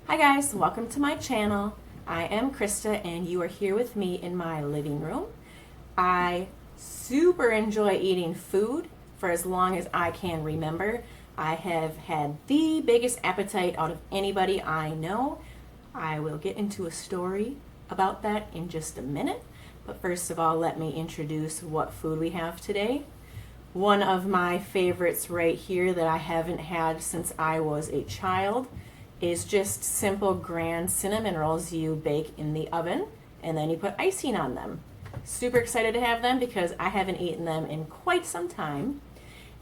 Hi guys, welcome to my channel. I am Krista and you are here with me in my living room. I super enjoy eating food for as long as I can remember. I have had the biggest appetite out of anybody I know. I will get into a story about that in just a minute, but first of all, let me introduce what food we have today. One of my favorites right here that I haven't had since I was a child is just simple grand cinnamon rolls you bake in the oven and then you put icing on them. Super excited to have them because I haven't eaten them in quite some time.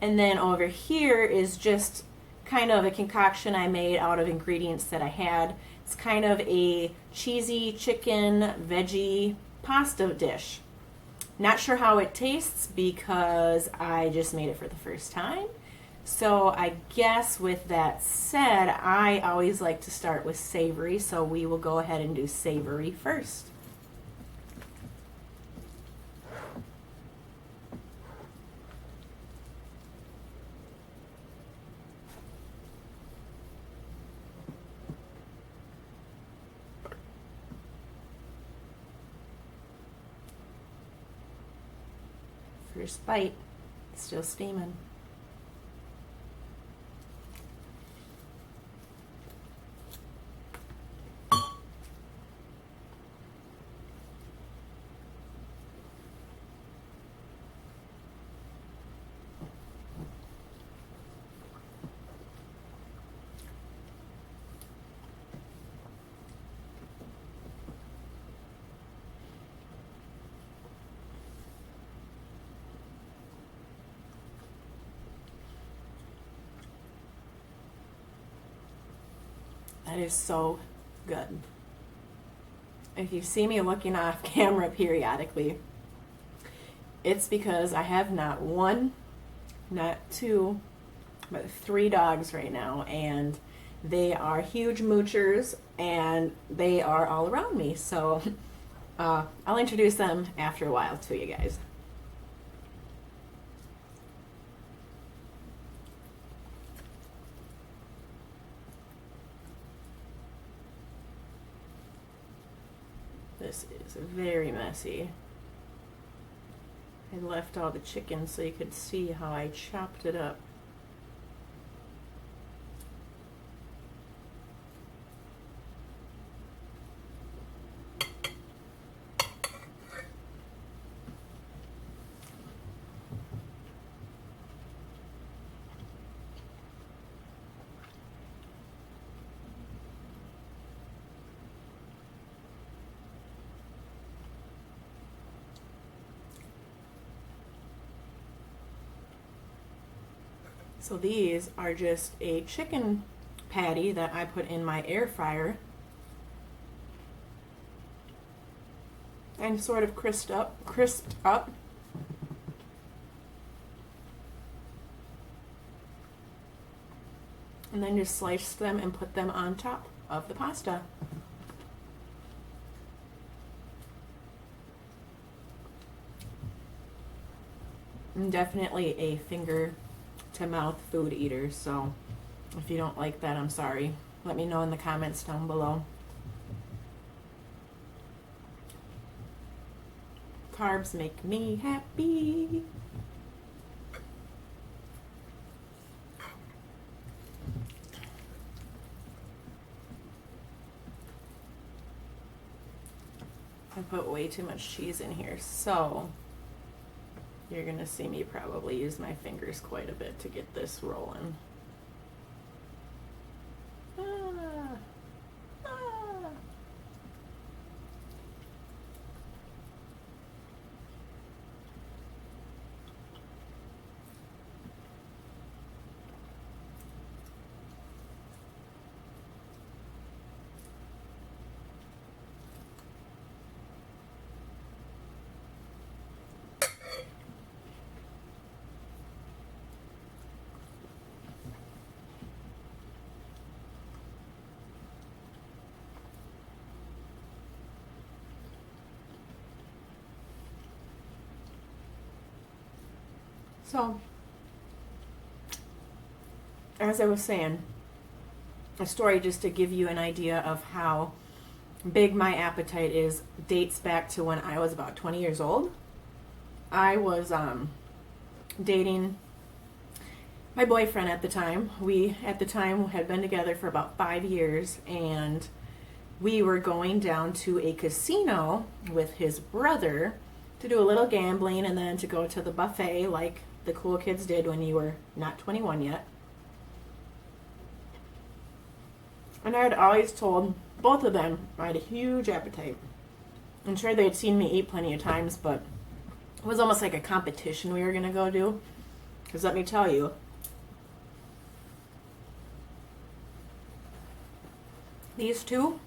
And then over here is just kind of a concoction I made out of ingredients that I had. It's kind of a cheesy chicken veggie pasta dish. Not sure how it tastes because I just made it for the first time. So I guess with that said, I always like to start with savory, so we will go ahead and do savory first. First bite, still steaming. That is so good. If you see me looking off camera periodically, it's because I have not one, not two, but 3 dogs right now, and they are huge moochers and they are all around me. So I'll introduce them after a while to you guys. This is very messy. I left all the chicken so you could see how I chopped it up. So these are just a chicken patty that I put in my air fryer and sort of crisped up. And then just slice them and put them on top of the pasta. I'm definitely a finger to mouth food eater, so if you don't like that, I'm sorry. Let me know in the comments down below. Carbs make me happy. I put way too much cheese in here, so you're gonna see me probably use my fingers quite a bit to get this rolling. So, as I was saying, a story just to give you an idea of how big my appetite is. Dates back to when I was about 20 years old. I was dating my boyfriend at the time. We at the time had been together for about 5 years, and we were going down to a casino with his brother to do a little gambling and then to go to the buffet like the cool kids did when you were not 21 yet. And I had always told both of them I had a huge appetite. I'm sure they had seen me eat plenty of times, but it was almost like a competition we were going to go do. Because let me tell you, these two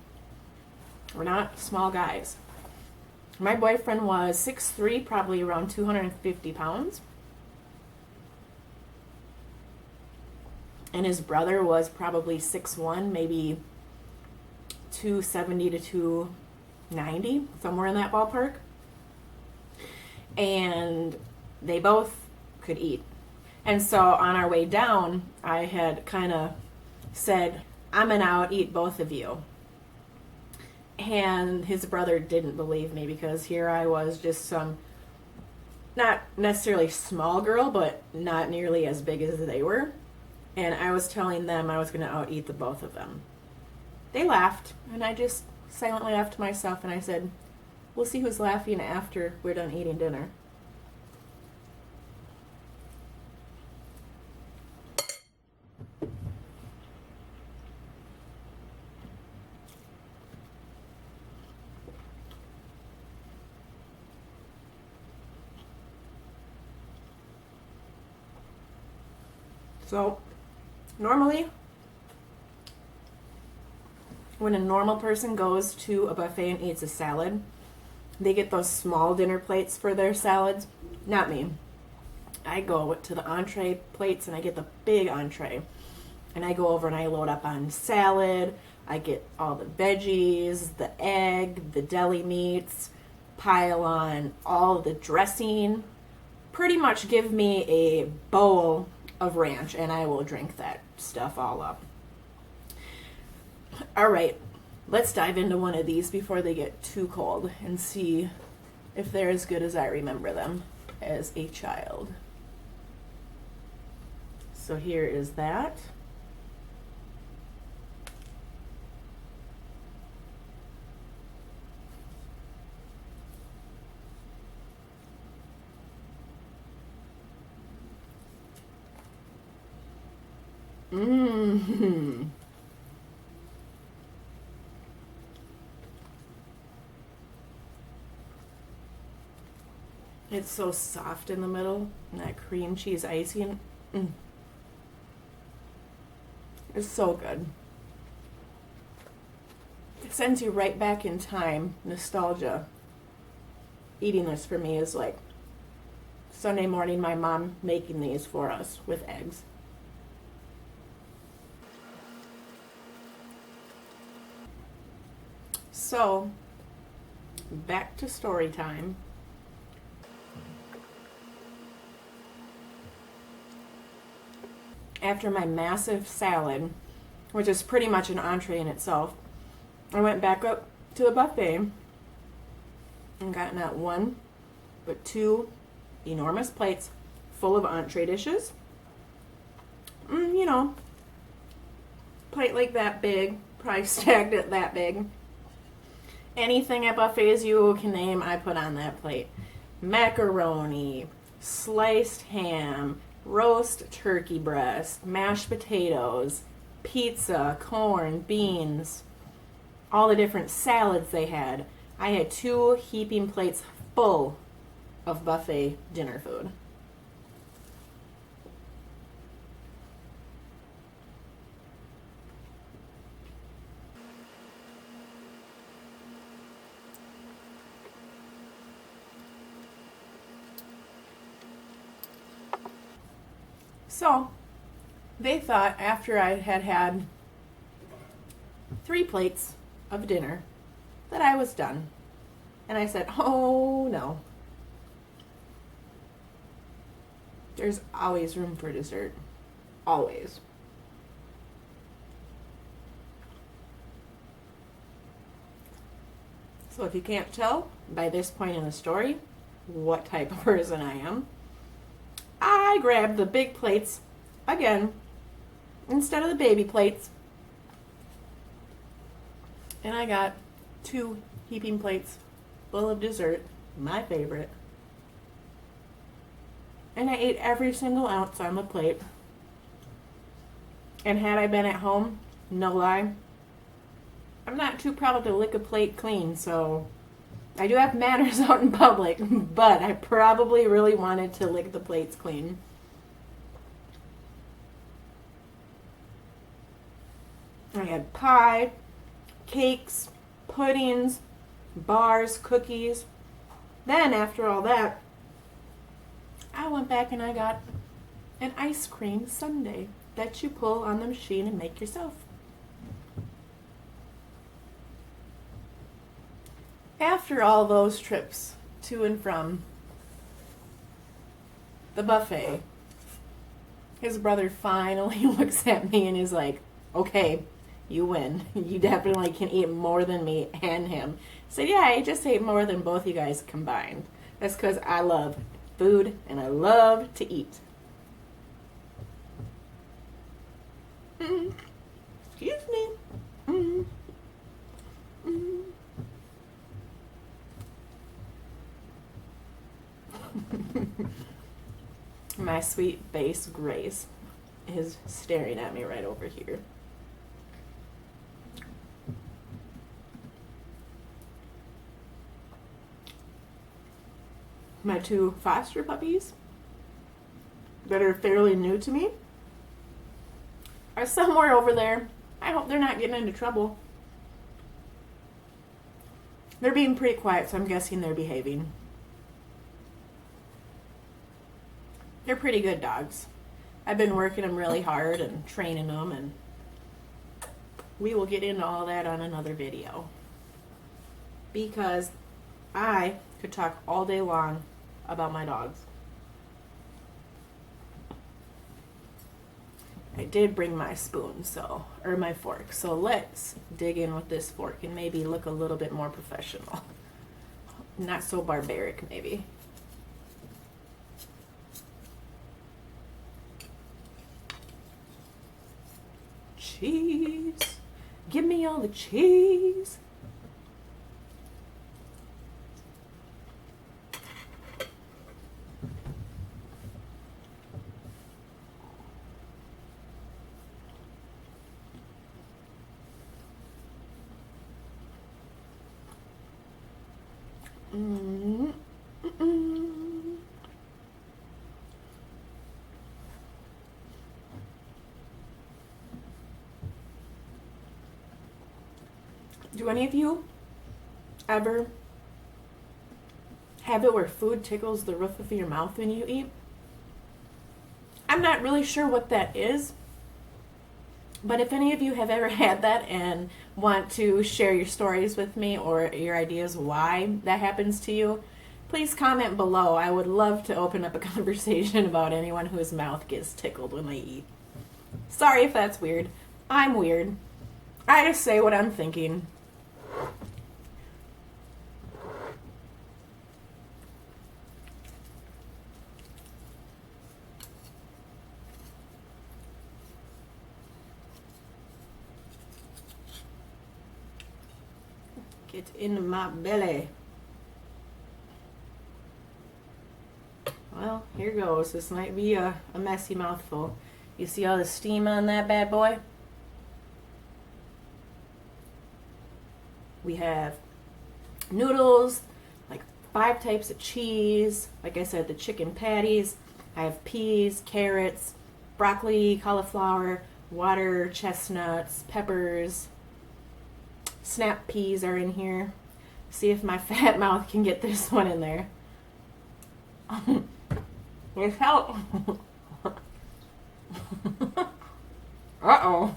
were not small guys. My boyfriend was 6'3", probably around 250 pounds. And his brother was probably 6'1", maybe 270 to 290, somewhere in that ballpark. And they both could eat. And so on our way down, I had kind of said, I'm going to out eat both of you. And his brother didn't believe me, because here I was, just some, not necessarily small girl, but not nearly as big as they were. And I was telling them I was going to out eat the both of them. They laughed, and I just silently laughed to myself, and I said, we'll see who's laughing after we're done eating dinner. So, normally, when a normal person goes to a buffet and eats a salad, they get those small dinner plates for their salads. Not me. I go to the entree plates and I get the big entree. And I go over and I load up on salad. I get all the veggies, the egg, the deli meats, pile on all the dressing. Pretty much give me a bowl of ranch, and I will drink that stuff all up. All right, let's dive into one of these before they get too cold and see if they're as good as I remember them as a child. So here is that. Mmm. It's so soft in the middle, and that cream cheese icing. It's so good. It sends you right back in time. Nostalgia. Eating this for me is like Sunday morning, my mom making these for us with eggs. So, back to story time. After my massive salad, which is pretty much an entree in itself, I went back up to the buffet and got not one, but two enormous plates full of entree dishes. You know, plate like that big, probably stacked it that big. Anything at buffets you can name, I put on that plate. Macaroni, sliced ham, roast turkey breast, mashed potatoes, pizza, corn, beans, all the different salads they had. I had 2 heaping plates full of buffet dinner food. So, they thought after I had had 3 plates of dinner that I was done. And I said, oh no. There's always room for dessert. Always. So if you can't tell by this point in the story what type of person I am, I grabbed the big plates again instead of the baby plates. And I got 2 heaping plates full of dessert, my favorite. And I ate every single ounce on the plate. And had I been at home, no lie, I'm not too proud to lick a plate clean, so I do have manners out in public, but I probably really wanted to lick the plates clean. I had pie, cakes, puddings, bars, cookies. Then after all that, I went back and I got an ice cream sundae that you pull on the machine and make yourself. After all those trips to and from the buffet, his brother finally looks at me and is like, okay, you win. You definitely can eat more than me and him. I said, yeah, I just ate more than both you guys combined. That's because I love food and I love to eat. Excuse me. My sweet face Grace is staring at me right over here. My 2 foster puppies that are fairly new to me are somewhere over there. I hope they're not getting into trouble. They're being pretty quiet, so I'm guessing they're behaving. They're pretty good dogs. I've been working them really hard and training them, and we will get into all that on another video. Because I could talk all day long about my dogs. I did bring my spoon, or my fork, so let's dig in with this fork and maybe look a little bit more professional. Not so barbaric, maybe. Cheese. Give me all the cheese. Do any of you ever have it where food tickles the roof of your mouth when you eat? I'm not really sure what that is, but if any of you have ever had that and want to share your stories with me or your ideas why that happens to you, please comment below. I would love to open up a conversation about anyone whose mouth gets tickled when they eat. Sorry if that's weird. I'm weird. I just say what I'm thinking. Get into my belly. Well, here goes. This might be a messy mouthful. You see all the steam on that bad boy? We have noodles, like 5 types of cheese. Like I said, the chicken patties. I have peas, carrots, broccoli, cauliflower, water, chestnuts, peppers. Snap peas are in here. See if my fat mouth can get this one in there. With help. Uh-oh.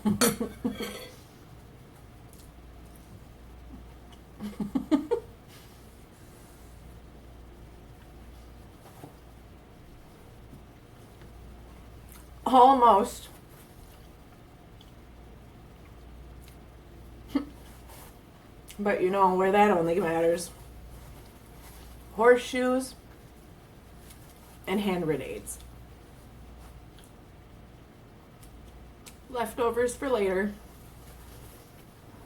Almost. But you know where that only matters. Horseshoes and hand grenades. Leftovers for later.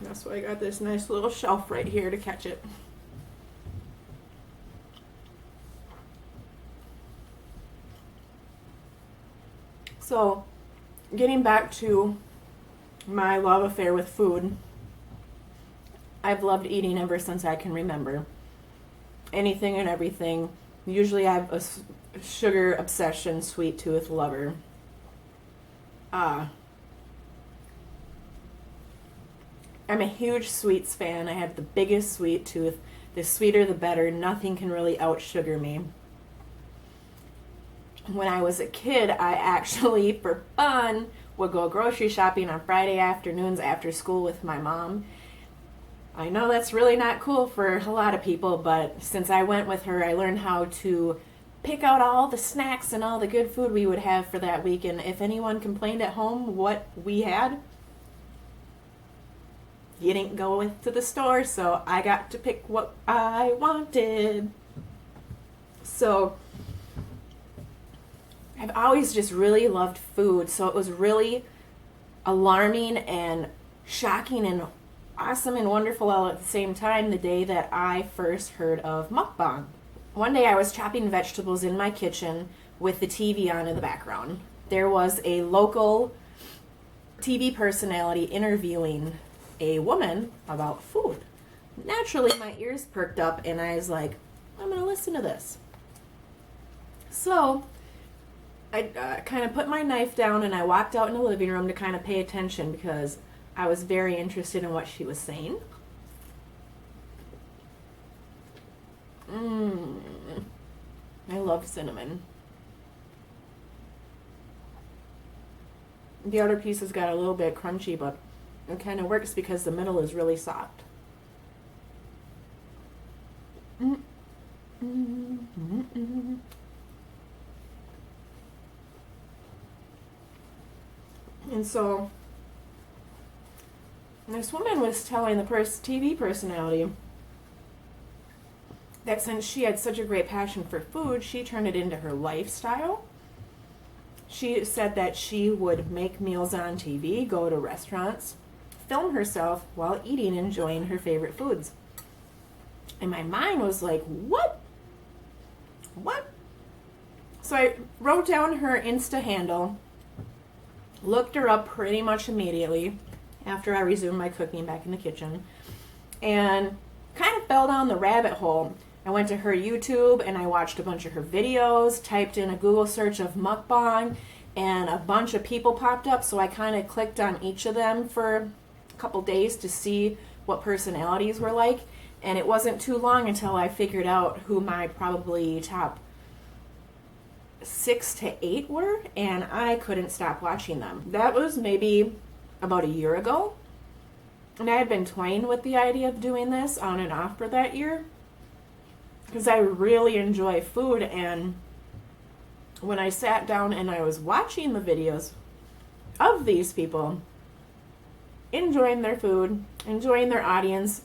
That's why I got this nice little shelf right here to catch it. So, getting back to my love affair with food, I've loved eating ever since I can remember. Anything and everything. Usually I have a sugar obsession, sweet tooth lover. I'm a huge sweets fan. I have the biggest sweet tooth. The sweeter the better. Nothing can really out-sugar me. When I was a kid, I actually, for fun, would go grocery shopping on Friday afternoons after school with my mom. I know that's really not cool for a lot of people, but since I went with her, I learned how to pick out all the snacks and all the good food we would have for that week. And if anyone complained at home what we had, you didn't go to the store, so I got to pick what I wanted. So I've always just really loved food, so it was really alarming and shocking and awesome and wonderful all at the same time the day that I first heard of Mukbang. One day I was chopping vegetables in my kitchen with the TV on in the background. There was a local TV personality interviewing a woman about food. Naturally, my ears perked up and I was like, I'm going to listen to this. So I kind of put my knife down and I walked out in the living room to kind of pay attention because I was very interested in what she was saying. I love cinnamon. The outer piece has got a little bit crunchy, but it kind of works because the middle is really soft. And so this woman was telling the TV personality that since she had such a great passion for food, she turned it into her lifestyle. She said that she would make meals on TV, go to restaurants, film herself while eating, enjoying her favorite foods. And my mind was like, what? What? So I wrote down her Insta handle, looked her up pretty much immediately after I resumed my cooking back in the kitchen, and kind of fell down the rabbit hole. I went to her YouTube and I watched a bunch of her videos, typed in a Google search of mukbang, and a bunch of people popped up, so I kind of clicked on each of them for a couple days to see what personalities were like, and it wasn't too long until I figured out who my probably top 6 to 8 were, and I couldn't stop watching them. That was maybe about a year ago, and I had been toying with the idea of doing this on and off for that year because I really enjoy food. And when I sat down and I was watching the videos of these people enjoying their food, enjoying their audience,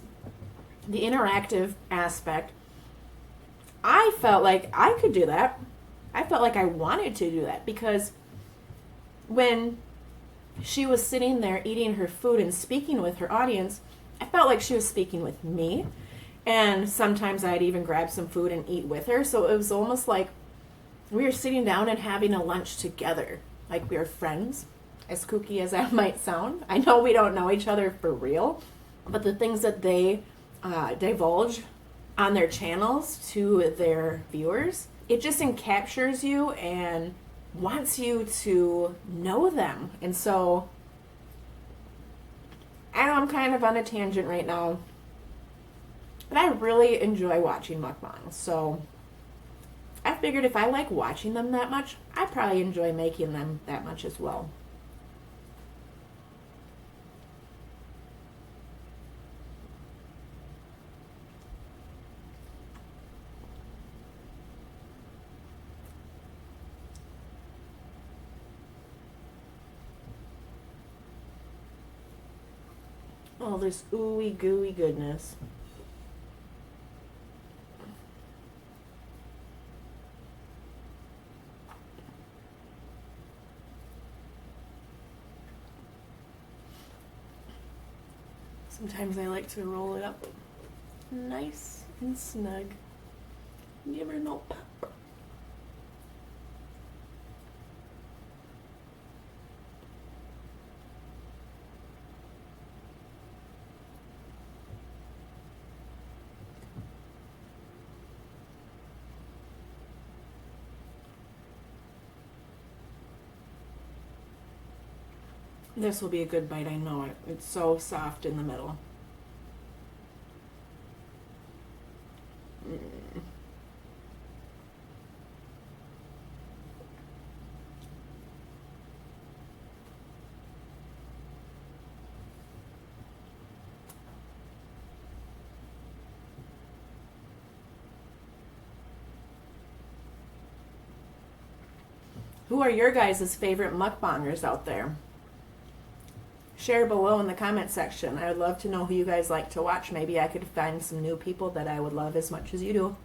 the interactive aspect, I felt like I could do that. I felt like I wanted to do that because when she was sitting there eating her food and speaking with her audience, I felt like she was speaking with me. And sometimes I'd even grab some food and eat with her. So it was almost like we were sitting down and having a lunch together, like we were friends, as kooky as that might sound. I know we don't know each other for real, but the things that they divulge on their channels to their viewers, it just encaptures you and wants you to know them. And so I know I'm kind of on a tangent right now, but I really enjoy watching mukbangs. So I figured if I like watching them that much, I probably enjoy making them that much as well. All this ooey gooey goodness. Sometimes I like to roll it up nice and snug. Give her no pepper. This will be a good bite, I know it. It's so soft in the middle. Who are your guys' favorite mukbangers out there? Share below in the comment section. I would love to know who you guys like to watch. Maybe I could find some new people that I would love as much as you do.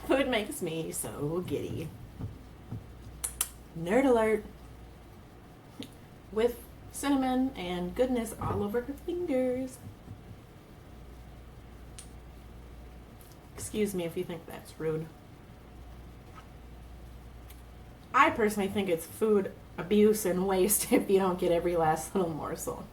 Food makes me so giddy. Nerd alert. With cinnamon and goodness all over her fingers. Excuse me if you think that's rude. I personally think it's food abuse and waste if you don't get every last little morsel.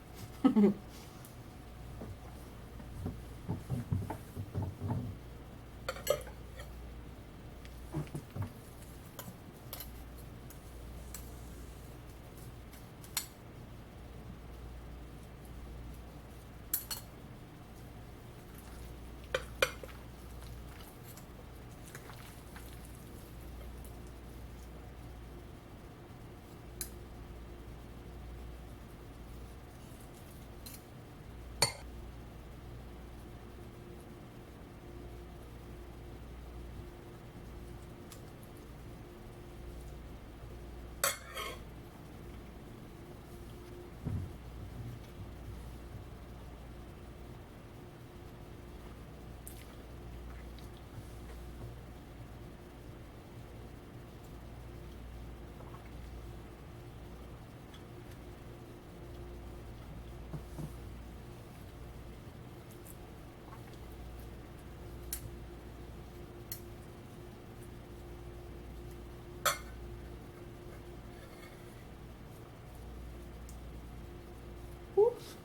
Oops.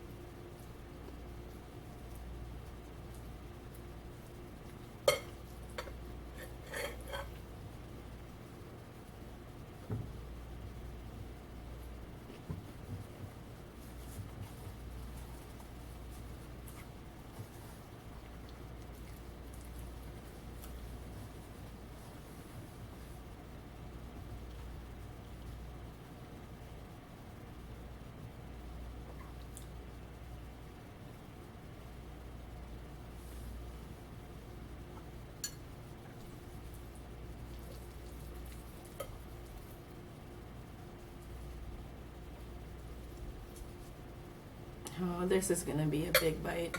Oh, this is gonna be a big bite.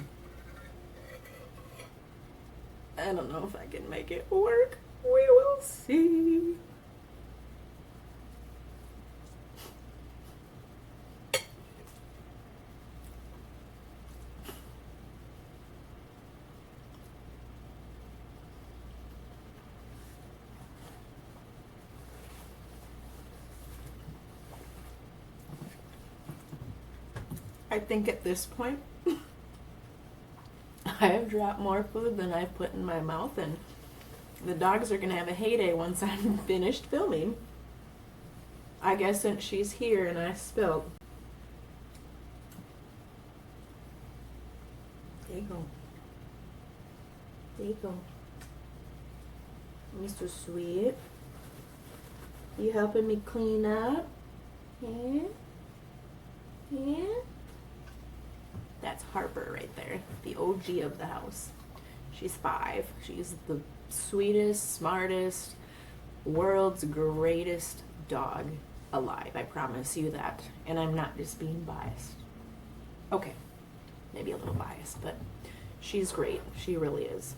I don't know if I can make it work. We will see. I think at this point, I have dropped more food than I've put in my mouth, and the dogs are going to have a heyday once I'm finished filming. I guess since she's here and I spilled. There you go. There you go. Mr. Sweet. You helping me clean up? Yeah? Yeah? That's Harper right there, the OG of the house. She's 5. She's the sweetest, smartest, world's greatest dog alive. I promise you that. And I'm not just being biased. Okay, maybe a little biased, but she's great. She really is.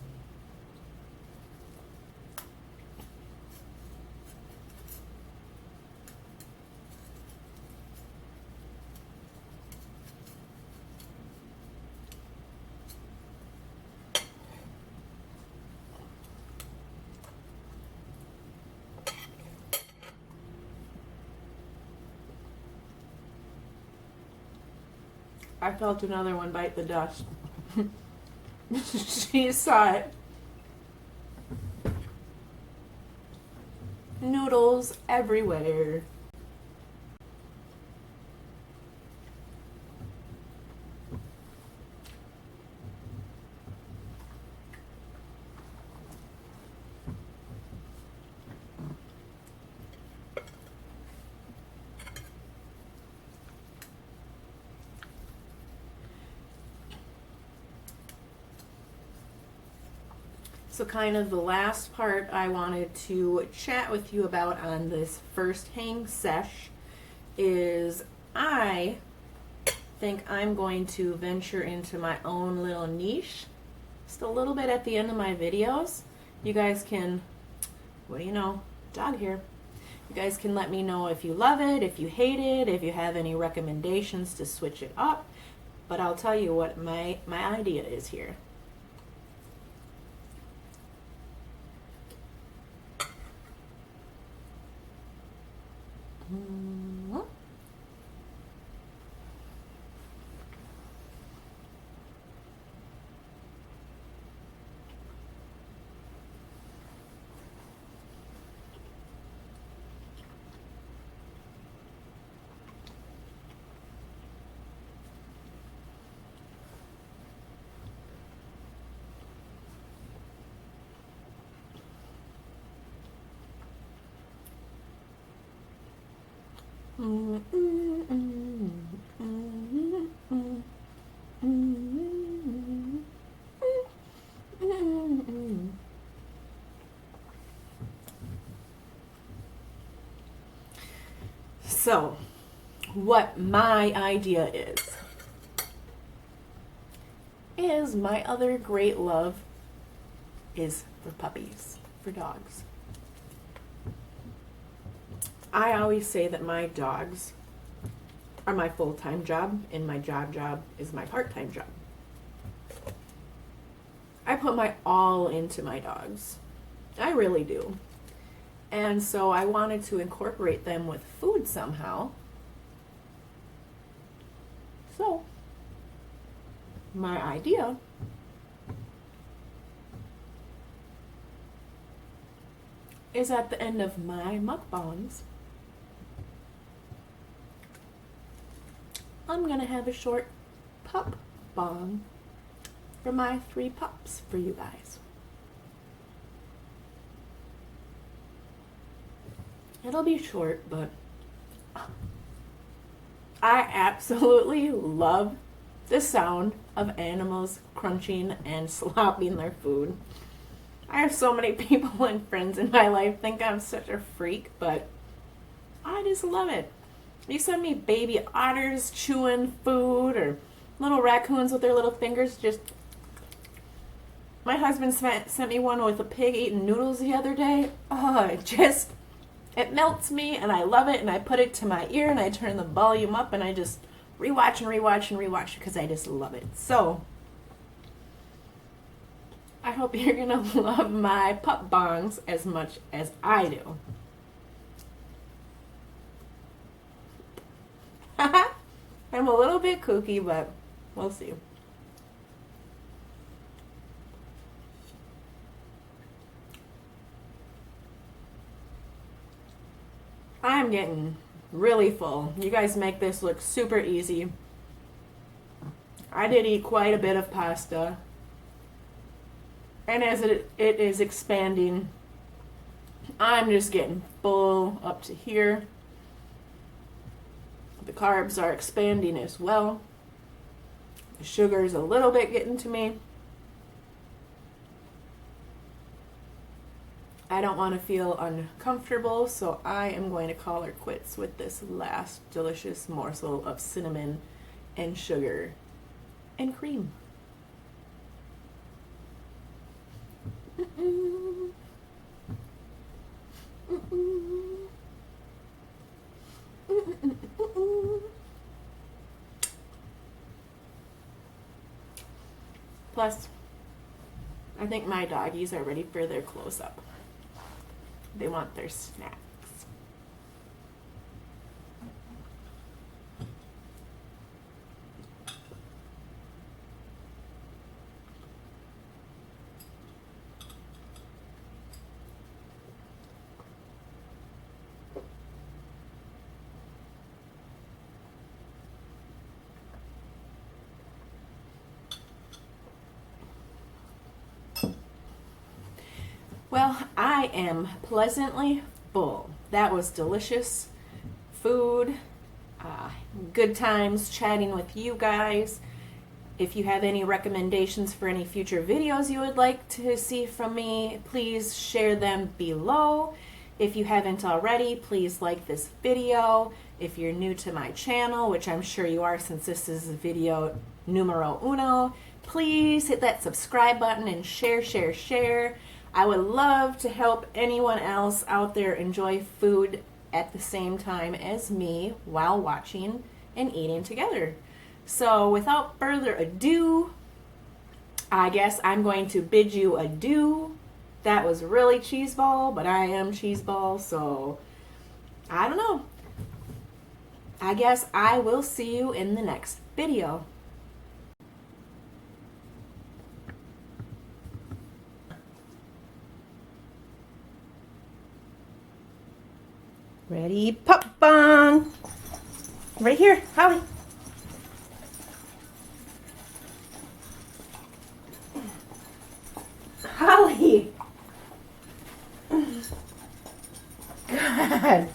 I felt another one bite the dust. She saw it. Noodles everywhere. So kind of the last part I wanted to chat with you about on this first hang sesh is I think I'm going to venture into my own little niche just a little bit at the end of my videos. You guys can, what do you know, dog here. You guys can let me know if you love it, if you hate it, if you have any recommendations to switch it up. But I'll tell you what my idea is here. So, what my idea is my other great love is for puppies, for dogs. I always say that my dogs are my full-time job and my job is my part-time job. I put my all into my dogs. I really do. And so I wanted to incorporate them with food somehow. So, my idea is at the end of my mukbangs, I'm gonna have a short pup bong for my 3 pups for you guys. It'll be short, but I absolutely love the sound of animals crunching and slopping their food. I have so many people and friends in my life think I'm such a freak, but I just love it. You send me baby otters chewing food or little raccoons with their little fingers just... My husband sent me one with a pig eating noodles the other day. Oh, it melts me and I love it, and I put it to my ear and I turn the volume up and I just rewatch and rewatch and rewatch because I just love it. So, I hope you're gonna love my pup bongs as much as I do. I'm a little bit kooky, but we'll see. I'm getting really full. You guys make this look super easy. I did eat quite a bit of pasta. And as it is expanding, I'm just getting full up to here. The carbs are expanding as well. The sugar's a little bit getting to me. I don't want to feel uncomfortable, so I am going to call her quits with this last delicious morsel of cinnamon and sugar and cream. Mm-mm. Mm-mm. Mm-mm. Plus, I think my doggies are ready for their close-up. They want their snacks. Well, I am pleasantly full. That was delicious food, good times chatting with you guys. If you have any recommendations for any future videos you would like to see from me, please share them below. If you haven't already, please like this video. If you're new to my channel, which I'm sure you are since this is video numero uno, please hit that subscribe button and share. I would love to help anyone else out there enjoy food at the same time as me while watching and eating together. So without further ado, I guess I'm going to bid you adieu. That was really cheeseball, but I am cheeseball, so I don't know. I guess I will see you in the next video. Ready, pop bang! Right here, Holly. Holly! God.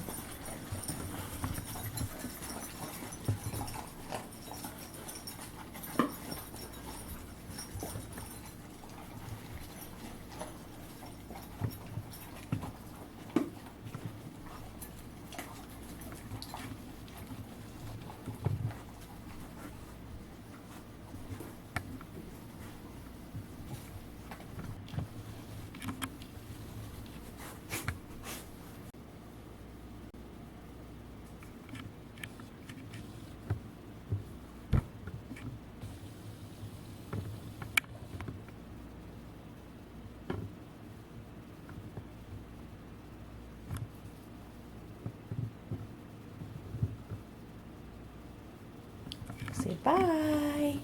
Say bye.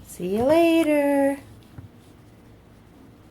See you later.